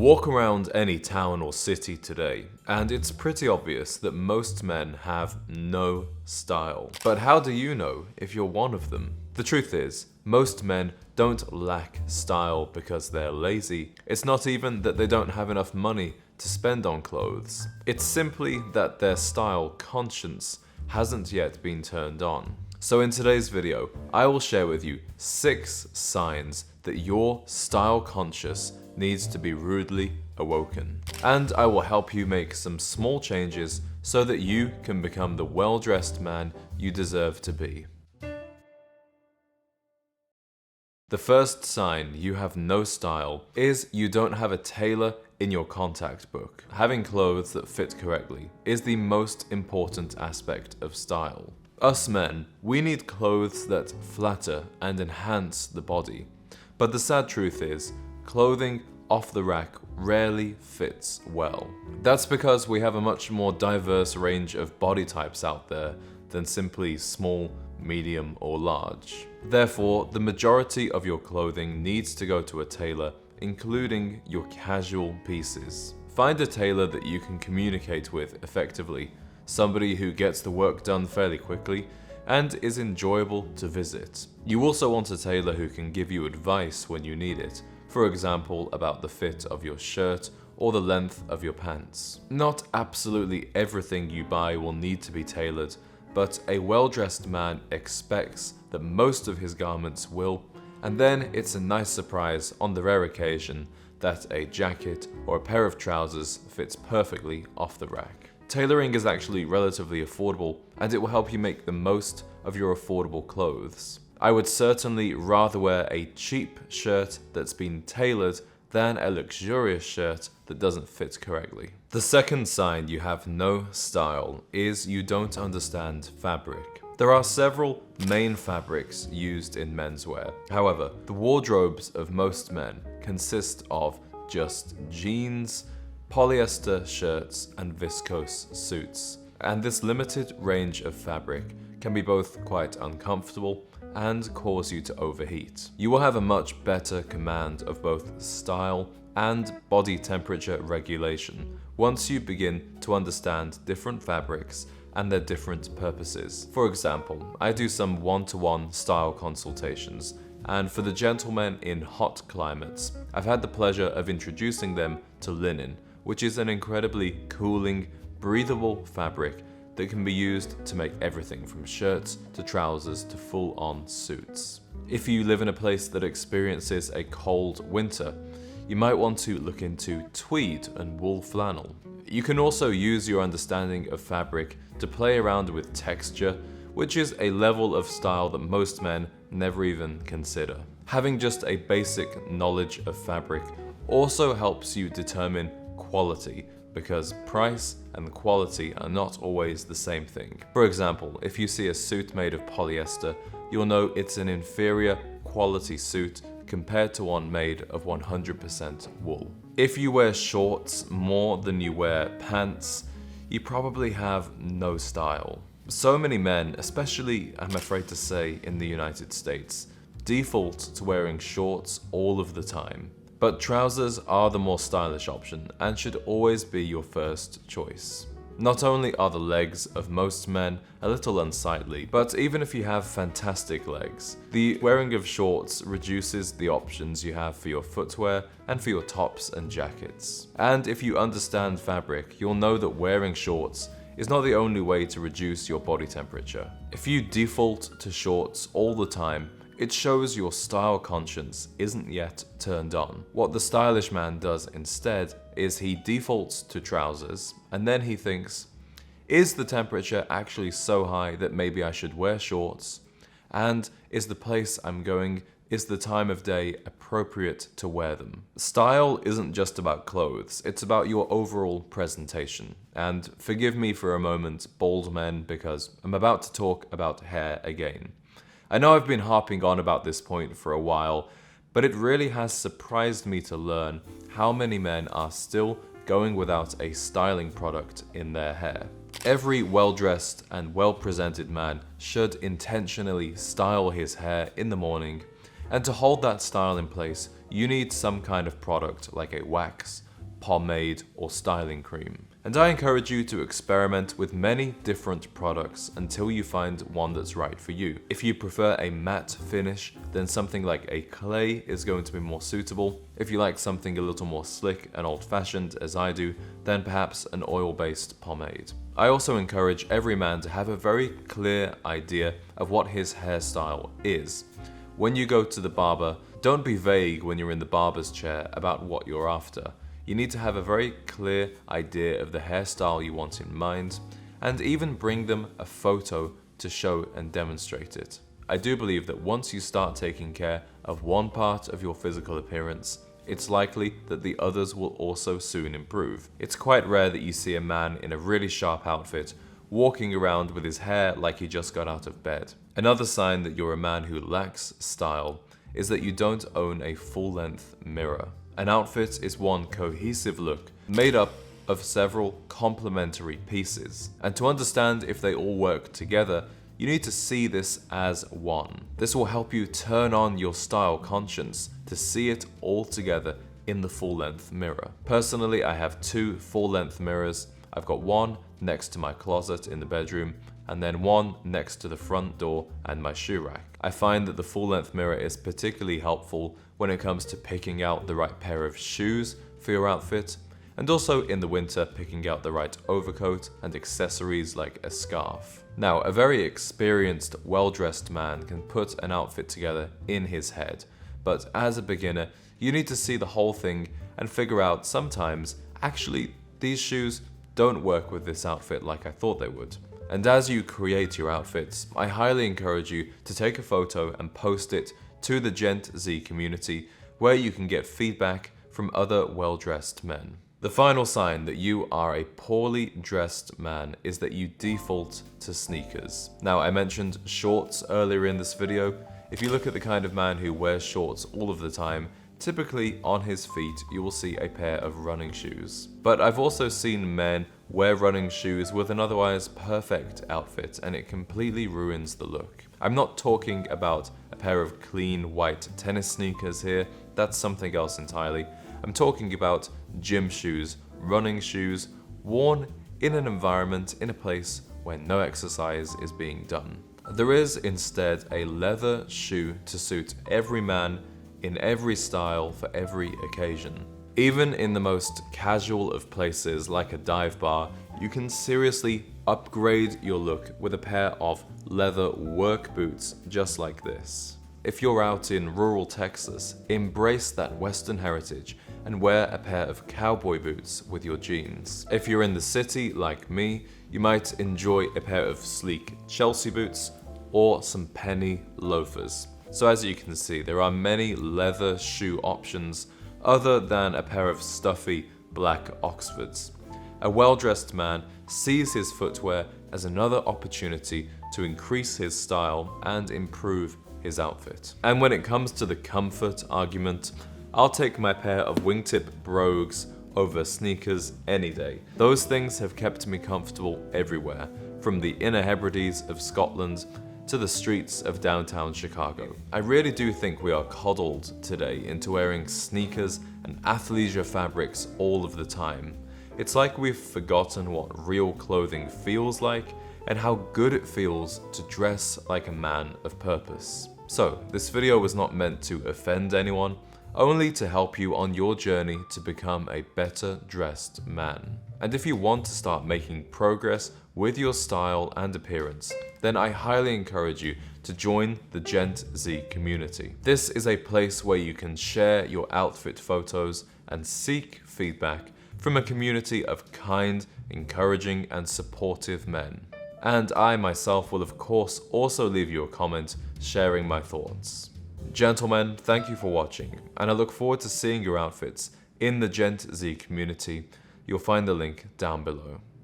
Walk around any town or city today, and it's pretty obvious that most men have no style. But how do you know if you're one of them? The truth is, most men don't lack style because they're lazy. It's not even that they don't have enough money to spend on clothes. It's simply that their style conscience hasn't yet been turned on. So in today's video, I will share with you 6 signs that your style conscious needs to be rudely awoken. And I will help you make some small changes so that you can become the well-dressed man you deserve to be. The first sign you have no style is you don't have a tailor in your contact book. Having clothes that fit correctly is the most important aspect of style. Us men, we need clothes that flatter and enhance the body. But the sad truth is, clothing off the rack rarely fits well. That's because we have a much more diverse range of body types out there than simply small, medium, or large. Therefore, the majority of your clothing needs to go to a tailor, including your casual pieces. Find a tailor that you can communicate with effectively, somebody who gets the work done fairly quickly and is enjoyable to visit. You also want a tailor who can give you advice when you need it, for example, about the fit of your shirt or the length of your pants. Not absolutely everything you buy will need to be tailored, but a well-dressed man expects that most of his garments will, and then it's a nice surprise on the rare occasion that a jacket or a pair of trousers fits perfectly off the rack. Tailoring is actually relatively affordable, and it will help you make the most of your affordable clothes. I would certainly rather wear a cheap shirt that's been tailored than a luxurious shirt that doesn't fit correctly. The second sign you have no style is you don't understand fabric. There are several main fabrics used in menswear. However, the wardrobes of most men consist of just jeans, polyester shirts, and viscose suits. And this limited range of fabric can be both quite uncomfortable and cause you to overheat. You will have a much better command of both style and body temperature regulation once you begin to understand different fabrics and their different purposes. For example, I do some one-to-one style consultations, and for the gentlemen in hot climates, I've had the pleasure of introducing them to linen, which is an incredibly cooling, breathable fabric that can be used to make everything from shirts to trousers to full-on suits. If you live in a place that experiences a cold winter, you might want to look into tweed and wool flannel. You can also use your understanding of fabric to play around with texture, which is a level of style that most men never even consider. Having just a basic knowledge of fabric also helps you determine quality, because price and quality are not always the same thing. For example, if you see a suit made of polyester, you'll know it's an inferior quality suit compared to one made of 100% wool. If you wear shorts more than you wear pants, you probably have no style. So many men, especially I'm afraid to say in the United States, default to wearing shorts all of the time. But trousers are the more stylish option and should always be your first choice. Not only are the legs of most men a little unsightly, but even if you have fantastic legs, the wearing of shorts reduces the options you have for your footwear and for your tops and jackets. And if you understand fabric, you'll know that wearing shorts is not the only way to reduce your body temperature. If you default to shorts all the time, it shows your style conscience isn't yet turned on. What the stylish man does instead is he defaults to trousers, and then he thinks, is the temperature actually so high that maybe I should wear shorts? And is the place I'm going, is the time of day appropriate to wear them? Style isn't just about clothes, it's about your overall presentation. And forgive me for a moment, bald men, because I'm about to talk about hair again. I know I've been harping on about this point for a while, but it really has surprised me to learn how many men are still going without a styling product in their hair. Every well-dressed and well-presented man should intentionally style his hair in the morning, and to hold that style in place, you need some kind of product like a wax, pomade, or styling cream. And I encourage you to experiment with many different products until you find one that's right for you. If you prefer a matte finish, then something like a clay is going to be more suitable. If you like something a little more slick and old-fashioned, as I do, then perhaps an oil-based pomade. I also encourage every man to have a very clear idea of what his hairstyle is. When you go to the barber, don't be vague when you're in the barber's chair about what you're after. You need to have a very clear idea of the hairstyle you want in mind, and even bring them a photo to show and demonstrate it. I do believe that once you start taking care of one part of your physical appearance, it's likely that the others will also soon improve. It's quite rare that you see a man in a really sharp outfit walking around with his hair like he just got out of bed. Another sign that you're a man who lacks style is that you don't own a full-length mirror. An outfit is one cohesive look made up of several complementary pieces. And to understand if they all work together, you need to see this as one. This will help you turn on your style conscience to see it all together in the full-length mirror. Personally, I have 2 full-length mirrors. I've got one next to my closet in the bedroom, and then one next to the front door and my shoe rack. I find that the full-length mirror is particularly helpful when it comes to picking out the right pair of shoes for your outfit, and also in the winter picking out the right overcoat and accessories like a scarf. Now, a very experienced, well-dressed man can put an outfit together in his head, but as a beginner, you need to see the whole thing and figure out sometimes, actually, these shoes don't work with this outfit like I thought they would. And as you create your outfits, I highly encourage you to take a photo and post it to the Gent Z community, where you can get feedback from other well-dressed men. The final sign that you are a poorly dressed man is that you default to sneakers. Now, I mentioned shorts earlier in this video. If you look at the kind of man who wears shorts all of the time, typically on his feet you will see a pair of running shoes. But I've also seen men wear running shoes with an otherwise perfect outfit, and it completely ruins the look. I'm not talking about a pair of clean white tennis sneakers here, that's something else entirely. I'm talking about gym shoes, running shoes, worn in an environment, in a place where no exercise is being done. There is instead a leather shoe to suit every man in every style for every occasion. Even in the most casual of places like a dive bar, you can seriously upgrade your look with a pair of leather work boots just like this. If you're out in rural Texas, embrace that Western heritage and wear a pair of cowboy boots with your jeans. If you're in the city like me, you might enjoy a pair of sleek Chelsea boots or some penny loafers. So as you can see, there are many leather shoe options other than a pair of stuffy black Oxfords. A well-dressed man sees his footwear as another opportunity to increase his style and improve his outfit. And when it comes to the comfort argument, I'll take my pair of wingtip brogues over sneakers any day. Those things have kept me comfortable everywhere, from the inner Hebrides of Scotland to the streets of downtown Chicago. I really do think we are coddled today into wearing sneakers and athleisure fabrics all of the time. It's like we've forgotten what real clothing feels like and how good it feels to dress like a man of purpose. So, this video was not meant to offend anyone, only to help you on your journey to become a better dressed man. And if you want to start making progress with your style and appearance, then I highly encourage you to join the Gent Z community. This is a place where you can share your outfit photos and seek feedback from a community of kind, encouraging, and supportive men. And I myself will of course also leave you a comment sharing my thoughts. Gentlemen, thank you for watching, and I look forward to seeing your outfits in the Gent Z community. You'll find the link down below.